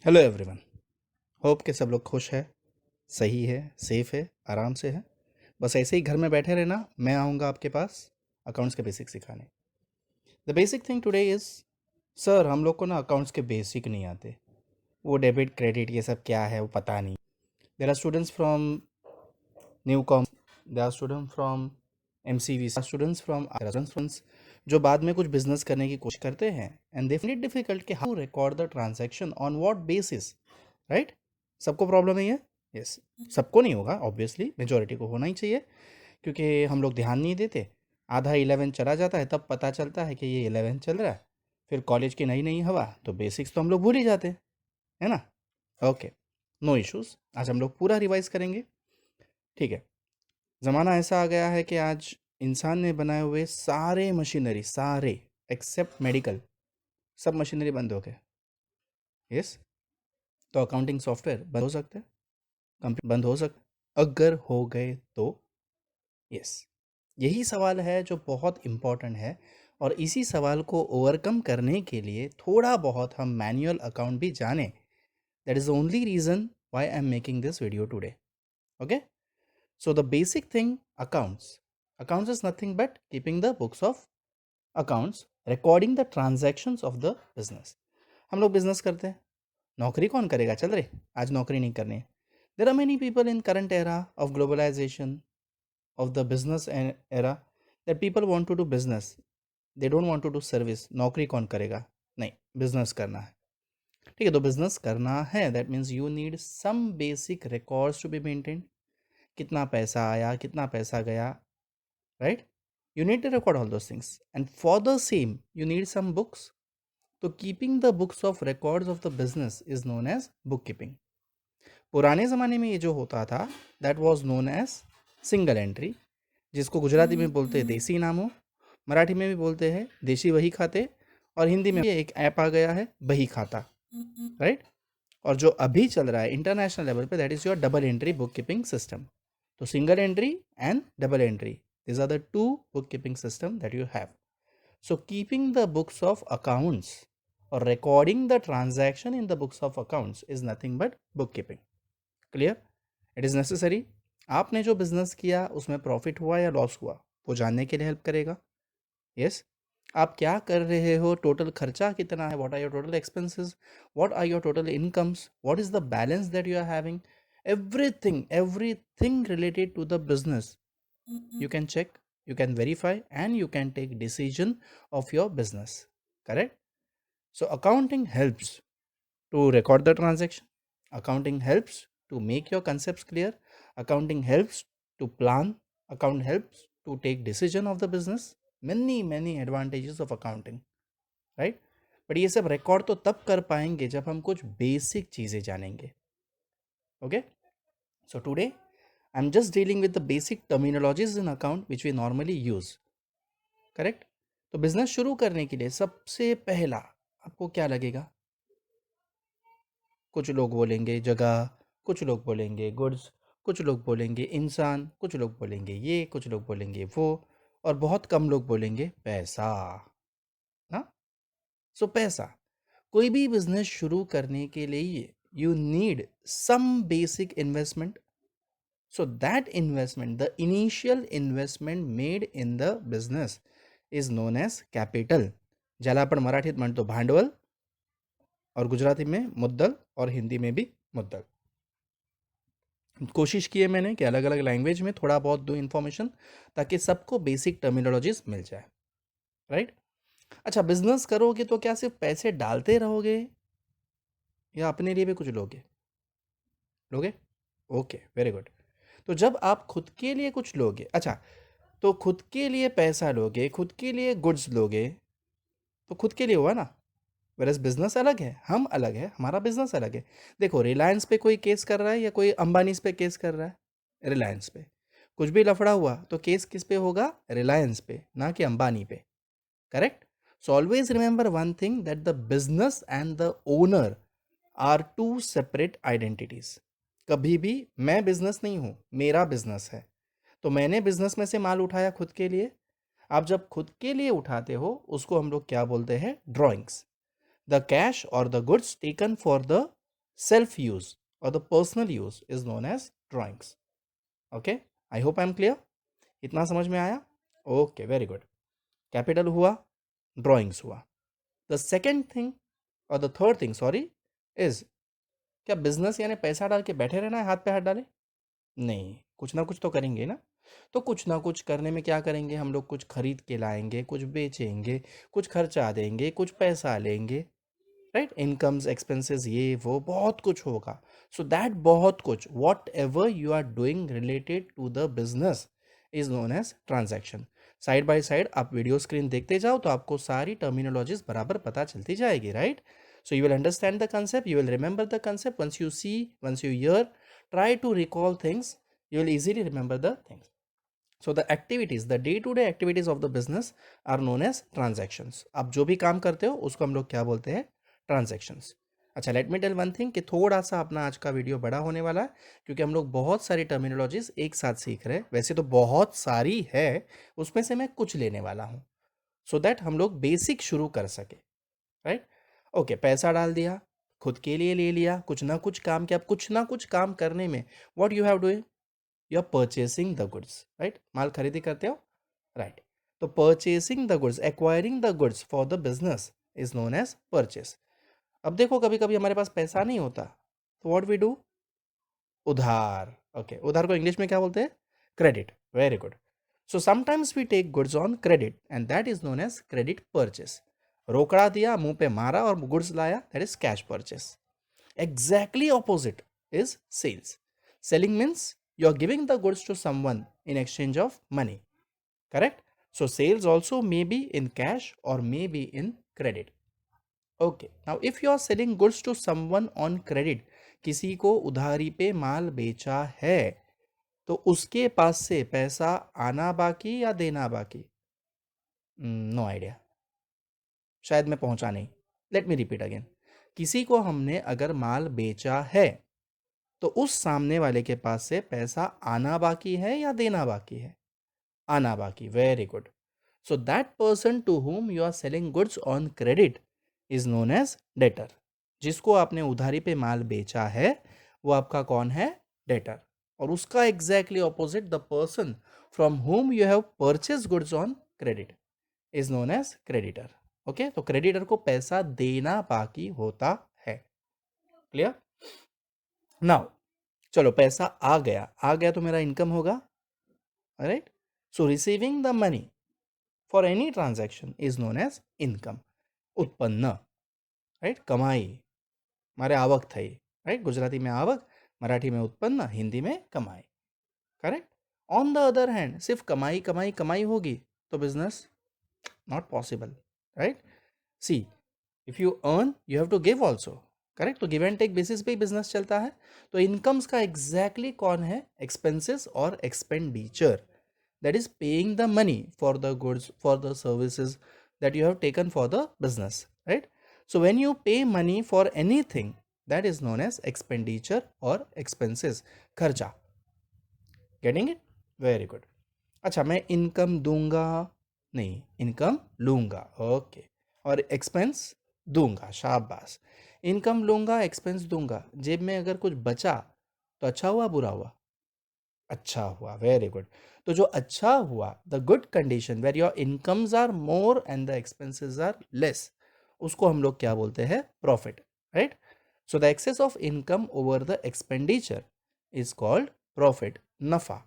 Hello everyone. Hope के सब लोग खुश है, सही है, सेफ है, आराम से है। बस ऐसे ही घर में बैठे रहना। मैं आऊँगा आपके पास अकाउंट्स के बेसिक सिखाने। The basic thing today is, sir हम लोग को ना अकाउंट्स के बेसिक नहीं आते। वो डेबिट क्रेडिट ये सब क्या है वो पता नहीं। There are students from new com, there are student from MCV, students from students जो बाद में कुछ बिजनेस करने की कोशिश करते हैं and they find it difficult कि how record the transaction on what basis. Right? सबको प्रॉब्लम है ये। यस, सबको नहीं होगा, ऑब्वियसली मेजोरिटी को होना ही चाहिए, क्योंकि हम लोग ध्यान नहीं देते। आधा 11 चला जाता है तब पता चलता है कि ये 11 चल रहा है। फिर कॉलेज की नई नई हवा, तो बेसिक्स तो हम लोग भूल ही जाते हैं, है ना? Okay, no issues. आज हम लोग पूरा रिवाइज करेंगे। ठीक है। ज़माना ऐसा आ गया है कि आज इंसान ने बनाए हुए सारे मशीनरी, सारे एक्सेप्ट मेडिकल, सब मशीनरी बंद हो गए। यस, तो अकाउंटिंग सॉफ्टवेयर बंद हो सकते हैं, कंप्यूटर बंद हो सकते अगर हो गए तो। यस, यही सवाल है जो बहुत इम्पोर्टेंट है, और इसी सवाल को ओवरकम करने के लिए थोड़ा बहुत हम मैनुअल अकाउंट भी जाने। That is the only reason why I am making this video today. Okay, so the basic thing, accounts accounts is nothing but keeping the books of accounts, recording the transactions of the business. हम लोग business करते हैं, नौकरी कौन करेगा? चल रहे, आज नौकरी नहीं करनी है। There are many people in current era of globalization, of the business era, that people want to do business, they don't want to do service। नौकरी कौन करेगा? नहीं, बिजनेस करना है। ठीक है, तो बिजनेस करना है, that means you need some basic records to be maintain. कितना पैसा आया, कितना पैसा गया, right? You need to record all those things, and for the same you need some books. तो keeping the books of records of the business is known as book keeping. पुराने ज़माने में ये जो होता था, that was known as single entry, जिसको गुजराती में बोलते हैं देसी नामो, मराठी में भी बोलते हैं देशी वही खाते, और हिंदी में एक ऐप आ गया है बही खाता। राइट? और जो अभी चल रहा है इंटरनेशनल लेवल पे, that is your double entry book keeping system. तो single entry and double entry, this are the two book keeping system that you have. So keeping the books of accounts or recording the transaction in the books of accounts is nothing but bookkeeping. Clear? It is necessary. आपने जो business किया उसमें profit हुआ या loss हुआ, वो जानने के लिए हेल्प करेगा। यस, आप क्या कर रहे हो, टोटल खर्चा कितना है, what are your total expenses, what are your total incomes, what is the balance that you are having, everything related to the business you can check, you can verify, and you can take decision of your business. Correct? So accounting helps to record the transaction, accounting helps to make your concepts clear, accounting helps to plan, account helps to take decision of the business, many advantages of accounting, right? But ये सब record तो तब कर पाएंगे जब हम कुछ basic चीज़ें जानेंगे। Okay, so today I am just dealing with the basic terminologies in account which we normally use. Correct? तो बिजनेस शुरू करने के लिए सबसे पहला आपको क्या लगेगा? कुछ लोग बोलेंगे जगह, कुछ लोग बोलेंगे गुड्स, कुछ लोग बोलेंगे इंसान, कुछ लोग बोलेंगे ये, कुछ लोग बोलेंगे वो, और बहुत कम लोग बोलेंगे पैसा। ना? सो पैसा, कोई भी बिजनेस शुरू करने के लिए you need some basic investment. So that investment, the initial investment made in the business is known as capital, ज्याला आपण मराठीत म्हणतो भांडवल, और गुजराती में मुद्दल, और हिंदी में भी मुद्दल। कोशिश की है मैंने कि अलग अलग लैंग्वेज में थोड़ा बहुत दो इन्फॉर्मेशन, ताकि सबको बेसिक टर्मिनोलॉजीज मिल जाए। राइट? अच्छा, बिजनेस करोगे तो क्या सिर्फ पैसे डालते रहोगे, या अपने लिए भी कुछ लोगे? लोगे? Okay, very good. तो जब आप खुद के लिए कुछ लोगे, अच्छा, तो खुद के लिए पैसा लोगे, खुद के लिए गुड्स लोगे, तो खुद के लिए हुआ ना। वेरस बिजनेस अलग है, हम अलग है, हमारा बिजनेस अलग है। देखो, रिलायंस पे कोई केस कर रहा है या कोई अंबानी पे केस कर रहा है? रिलायंस पे। कुछ भी लफड़ा हुआ तो केस किस पे होगा? रिलायंस पे, ना कि अंबानी पे। Correct? So always remember one thing, that the business and the owner are two separate identities. कभी भी मैं बिजनेस नहीं हूं, मेरा बिजनेस है, तो मैंने बिजनेस में से माल उठाया खुद के लिए। आप जब खुद के लिए उठाते हो उसको हम लोग क्या बोलते हैं? ड्रॉइंग्स। द कैश और the goods taken for the self use or the personal use is known as drawings. Okay, I hope I am clear. इतना समझ में आया? Okay, very good. कैपिटल हुआ, ड्राइंग्स हुआ. द सेकेंड थिंग और the third thing sorry is, क्या business यानी पैसा डाल के बैठे रहना है हाथ पे हाथ डाले? नहीं, कुछ ना कुछ तो करेंगे ना. तो कुछ ना कुछ करने में क्या करेंगे हम लोग? कुछ खरीद के लाएंगे, कुछ बेचेंगे, कुछ खर्चा देंगे, कुछ पैसा लेंगे, राइट? इनकम्स, एक्सपेंसेस, ये वो बहुत कुछ होगा. सो दैट बहुत कुछ, whatever you are doing related to the business is known as transaction. Side by side आप वीडियो स्क्रीन देखते जाओ तो आपको सारी टर्मिनोलॉजीज बराबर पता चलती जाएगी, right? So you will understand the concept, you will remember the concept. Once you see, once you hear, try to recall things, you will easily remember the things. So the activities, the day to day activities of the business are known as transactions. आप जो भी काम करते हो उसको हम लोग क्या बोलते हैं? ट्रांजैक्शंस. अच्छा, let me tell one thing कि थोड़ा सा अपना आज का वीडियो बड़ा होने वाला है क्योंकि हम लोग बहुत सारी टर्मिनोलॉजीज एक साथ सीख रहे हैं. वैसे तो बहुत सारी है, उसमें से मैं कुछ लेने वाला हूँ सो दैट हम लोग बेसिक शुरू कर सके, राइट? ओके, पैसा डाल दिया, खुद के लिए ले लिया, कुछ ना कुछ काम किया. कुछ ना कुछ काम करने में what you have do, you are purchasing the goods, right? माल खरीदी करते हो, राइट? तो purchasing the goods, acquiring the goods for the business is known as purchase. अब देखो कभी कभी हमारे पास पैसा नहीं होता तो व्हाट वी डू? उधार. ओके, उधार को इंग्लिश में क्या बोलते हैं? Credit. Very good. So sometimes we take goods on credit and that is known as credit purchase. रोकड़ा दिया, मुंह पे मारा और गुड्स लाया, that is cash purchase. Exactly opposite is sales. Selling means you are giving the goods to someone in exchange of money. Correct? So sales also may be in cash or may be in credit. Okay. Now if you are selling goods to someone on credit, किसी को उधारी पे माल बेचा है तो उसके पास से पैसा आना बाकी या देना बाकी? No idea. शायद मैं पहुंचा नहीं. Let me repeat again. किसी को हमने अगर माल बेचा है तो उस सामने वाले के पास से पैसा आना बाकी है या देना बाकी है? आना बाकी. Very good. So that person to whom you are selling goods on credit is known as debtor. जिसको आपने उधारी पे माल बेचा है वो आपका कौन है? डेटर. और उसका exactly opposite, the person from whom you have purchase goods on credit is known as creditor. Okay, तो क्रेडिटर को पैसा देना बाकी होता है. क्लियर? नाउ चलो, पैसा आ गया तो मेरा इनकम होगा, right? So receiving the money for any transaction is known as income. उत्पन्न, राइट? कमाई. मारे आवक थई, राइट? गुजराती में आवक, मराठी में उत्पन्न, हिंदी में कमाई. Correct? On the other hand सिर्फ कमाई कमाई कमाई होगी तो business not possible, right? See, if you earn you have to give also. Correct? तो गिव एंड टेक बेसिस पे ही बिजनेस चलता है. तो इनकम्स का एग्जैक्टली कौन है? एक्सपेंसेस और expenditure. That is paying the money for the goods, for the services that you have taken for the business, right? So when you pay money for anything that is known as expenditure और expenses, खर्चा. Getting it? Very good. अच्छा, मैं income दूंगा नहीं, income लूंगा. Okay. और expense दूंगा. शाबाश. इनकम लूंगा, एक्सपेंस दूंगा. जेब में अगर कुछ बचा तो अच्छा हुआ बुरा हुआ? अच्छा हुआ. Very good. तो जो अच्छा हुआ, the good condition where your incomes are more and the expenses are less, उसको हम लोग क्या बोलते हैं? Profit, right? So the excess of income over the expenditure is called profit, नफा.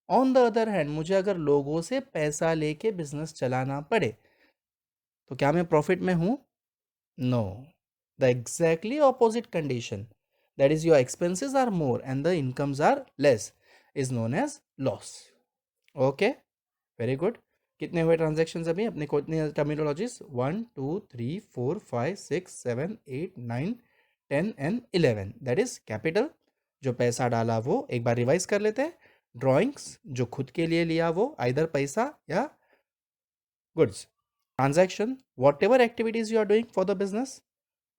ऑन द अदर हैंड मुझे अगर लोगों से पैसा लेके बिजनेस चलाना पड़े तो क्या मैं प्रॉफिट में हूं? No. The exactly opposite condition, that is your expenses are more and the incomes are less, is known as loss. Okay, very good. कितने हुए ट्रांजेक्शन अभी अपने को? इतनी terminologies 1 2 3 4 5 6 7 8 9 10 and 11. That is capital, जो पैसा डाला वो. एक बार रिवाइज कर लेते हैं. ड्रॉइंग्स, जो खुद के लिए लिया वो, आइदर पैसा या goods. Transaction, whatever activities you are doing for the business.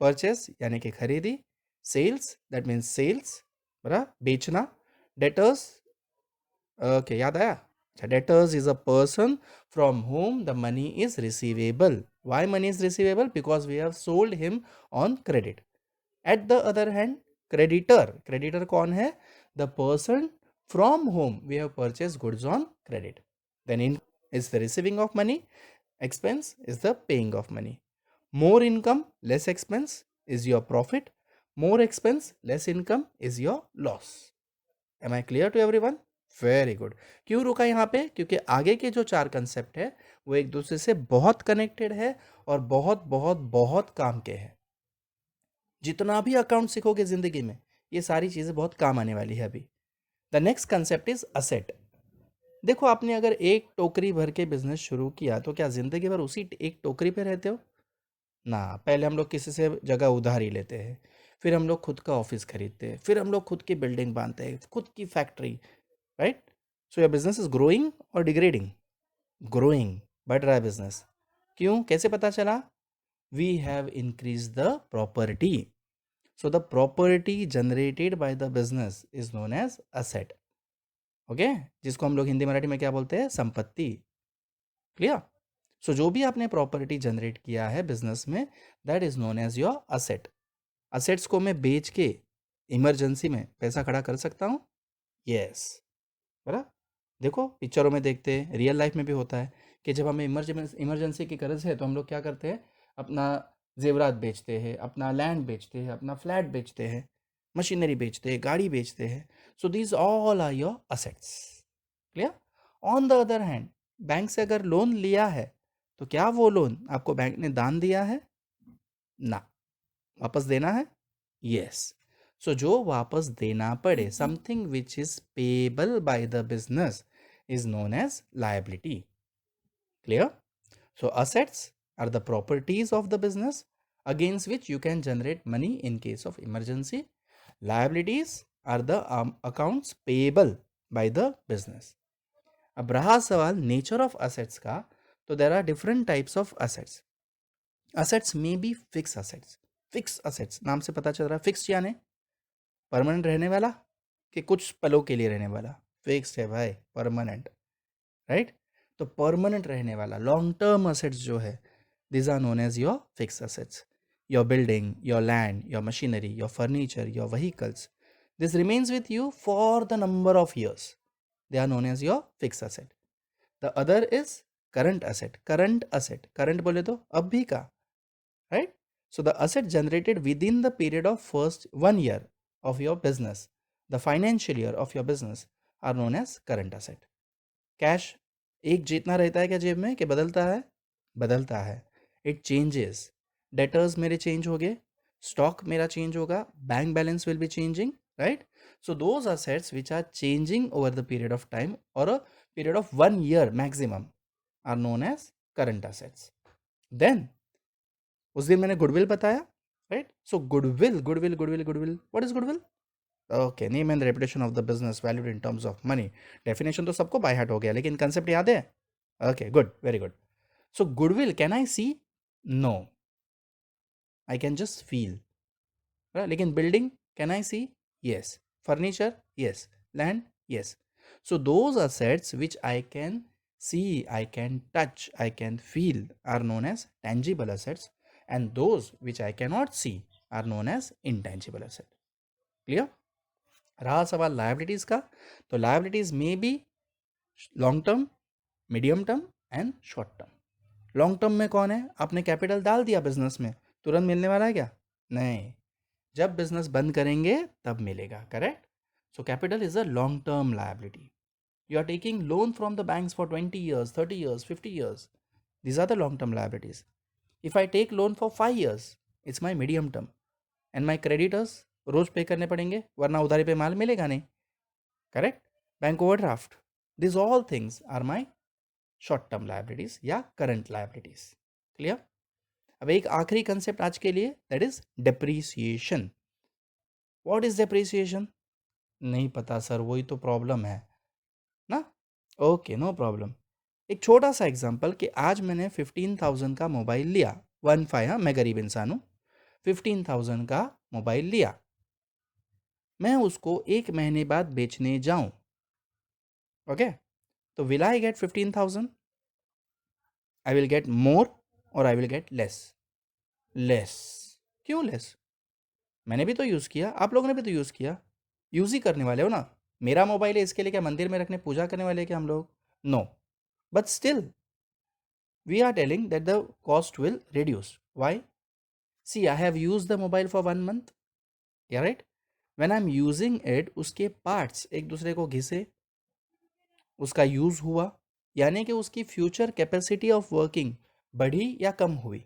Purchase यानी कि खरीदी. सेल्स, दैट मीन्स सेल्स, बराबर, बेचना. डेटर्स, ओके, याद आया? Debtors is a person from whom the money is receivable. Why money is receivable? Because we have sold him on credit. At the other hand creditor, creditor कौन है? The person from whom we have purchase goods on credit. Then in is the receiving of money, expense is the paying of money. More income, less expense is your profit. More expense, less income is your loss. Am I clear to everyone? Very good. क्यों रुका यहाँ पे? क्योंकि आगे के जो चार concept है वो एक दूसरे से बहुत कनेक्टेड है और बहुत बहुत बहुत काम के हैं. जितना भी अकाउंट सीखोगे जिंदगी में ये सारी चीज़ें बहुत काम आने वाली है अभी. The next concept is asset. देखो आपने अगर एक टोकरी भर के बिजनेस शुरू किया तो क्या जिंदगी भर उसी एक टोकरी पे रहते हो? ना, पहले हम लोग किसी से जगह उधार ही लेते हैं, फिर हम लोग खुद का ऑफिस खरीदते हैं, फिर हम लोग खुद की बिल्डिंग बांधते हैं, खुद की factory, right? So your business is growing और डिग्रेडिंग? ग्रोइंग, बढ़ रहा है बिजनेस. क्यों? कैसे पता चला? We have increase the property. So the property generated by the business is known as asset. Okay, जिसको हम लोग हिंदी मराठी में क्या बोलते हैं? संपत्ति. क्लियर? सो जो भी आपने प्रॉपर्टी जनरेट किया है बिजनेस में, that is known as your asset. Assets को मैं बेच के इमरजेंसी में पैसा खड़ा कर सकता हूँ. यस, बराबर. देखो पिक्चरों में देखते हैं, रियल लाइफ में भी होता है कि जब हमें इमरजेंसी की गरज है तो हम लोग क्या करते हैं? अपना जेवरात बेचते हैं, अपना लैंड बेचते हैं, अपना फ्लैट बेचते हैं, मशीनरी बेचते हैं, गाड़ी बेचते हैं. So these all are your assets. Clear? On the other hand, bank से अगर लोन लिया है तो क्या वो लोन आपको बैंक ने दान दिया है? ना, वापस देना है. यस. सो जो वापस देना पड़े, something which is payable by the business is known as liability. Clear? So assets are the properties of the business against which you can generate money in case of emergency. Liabilities are the accounts payable by the business. अब रहा सवाल nature of assets का, तो there are different types of assets. Assets में be fix assets. Fix assets नाम से पता चल रहा है, फिक्स यानी परमानेंट रहने वाला कि कुछ पलों के लिए रहने वाला? फिक्स है भाई, परमानेंट, राइट? तो परमानेंट रहने वाला लॉन्ग टर्म असेट्स जो है, this are known as your fix assets. Your building, your land, your machinery, your furniture, your vehicles, this remains with you for the number of years. They are known as your fix asset. The other is current asset. Current asset, current बोले तो अभी का, right? So the asset generated within the period of first 1 year of your business, the financial year of your business, are known as current asset. Cash एक जितना रहता है क्या जेब में, कि बदलता है? बदलता है. It changes. डेटर्स मेरे चेंज हो गए, स्टॉक मेरा चेंज होगा, bank balance will be changing, right? So those assets which are changing over the period of time or a period of 1 year maximum are known as current assets. Then उस दिन मैंने goodwill बताया, right? So goodwill, goodwill, goodwill, goodwill, what is goodwill? Okay, name and reputation of the business valued in terms of money. Definition तो सबको by heart हो गया, लेकिन concept याद है? Okay, good, very good. So goodwill can I see? No, I can just feel. लेकिन building can I see? Yes. Furniture? Yes. Land? Yes. So those assets which I can see, I can touch, I can feel are known as tangible assets, and those which I cannot see are known as intangible asset. Clear? रहा सवाल liabilities का, तो liabilities में be long term, medium term and short term. Long term में कौन है? आपने capital डाल दिया बिजनेस में, तुरंत मिलने वाला है क्या? नहीं, जब बिजनेस बंद करेंगे तब मिलेगा, correct? So capital is a long term liability. You are taking loan from the banks for 20 years, 30 years, 50 years. These are the long term liabilities. If I take loan for 5 years, it's my medium term. And my creditors रोज pay करने पड़ेंगे, वरना उधारी पे माल मिलेगा नहीं, correct? Bank overdraft, this all things are my short term liabilities या करंट लायबिलिटीज. क्लियर? अब एक आखिरी कंसेप्ट आज के लिए, that is depreciation. What is depreciation? नहीं पता सर, वही तो प्रॉब्लम है ना. Okay, no problem. एक छोटा सा एग्जांपल कि आज मैंने 15,000 का मोबाइल लिया, 15, हाँ मैं गरीब इंसान हूँ, 15,000 का मोबाइल लिया, मैं उसको 1 महीने बाद बेचने जाऊं, ओके? तो will I get 15,000? I will get more or I will get less. Less. क्यों लेस? मैंने भी तो यूज़ किया, आप लोगों ने भी तो यूज़ किया, यूज़ ही करने वाले हो ना। मेरा मोबाइल है, इसके लिए क्या मंदिर में रखने पूजा करने वाले हैं क्या हम लोग? No, but still we are telling that the cost will reduce. Why? See, I have use the mobile for 1 month, या right. When I am using it, उसके पार्ट्स एक दूसरे को घिसे, उसका यूज़ हुआ, यानी कि उसकी फ्यूचर कैपेसिटी ऑफ वर्किंग बढ़ी या कम हुई?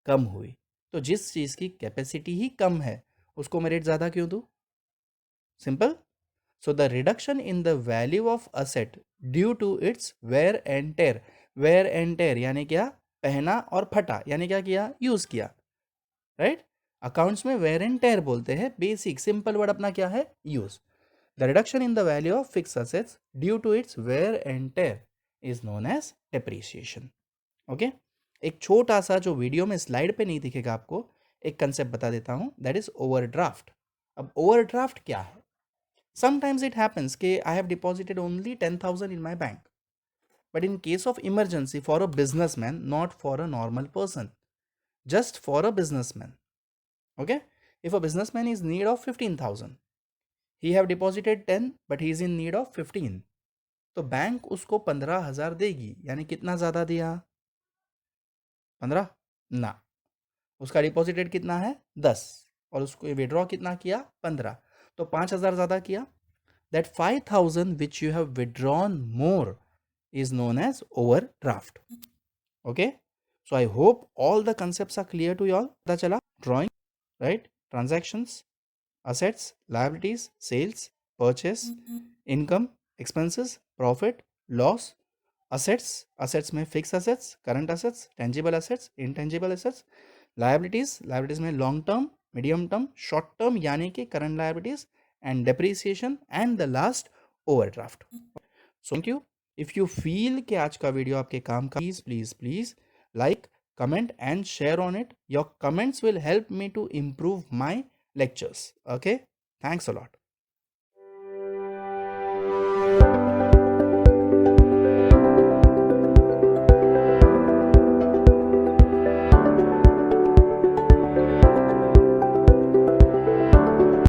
कम हुई. तो जिस चीज़ की कैपेसिटी ही कम है उसको मैं रेट ज़्यादा क्यों दूँ? Simple. So the reduction in the value of asset due to its wear and tear. Wear and tear यानी क्या? पहना और फटा, यानी क्या किया? यूज़ किया, राइट. अकाउंट्स में वेयर एंड टेयर बोलते हैं. बेसिक सिंपल वर्ड अपना क्या है? Use. The reduction in the value of fix assets due to its wear and tear is known as depreciation. Okay. एक छोटा सा जो वीडियो में स्लाइड पे नहीं दिखेगा आपको, एक कंसेप्ट बता देता हूँ, दैट इज ओवरड्राफ्ट. अब ओवरड्राफ्ट क्या है? समटाइम्स इट हैपन्स कि I have deposited only 10,000 in my bank, but in case of emergency for a businessman, not for a normal person, just for a businessman. Okay, if a businessman is in need of 15,000, he have deposited 10 but he is in need of 15, तो bank उसको 15,000 देगी. यानी कितना ज़्यादा दिया? 15 ना, उसका deposited कितना है? 10, और उसको विड्रॉ कितना किया? 15, तो 5,000 ज़्यादा किया. That 5,000 which you have withdrawn more is known as overdraft. Okay, so I hope all the concepts are clear to you all. पता चला? Drawing, right? Transactions, assets, liabilities, sales, purchase, income, expenses, profit, loss, assets में fixed assets, current assets, tangible assets, intangible assets, liabilities में long term, medium term, short term यानी कि current liabilities, and depreciation, and the last overdraft. So thank you. If you feel कि आज का video आपके काम का, please like, comment and share on it. Your comments will help me to improve my lectures. Okay, thanks a lot.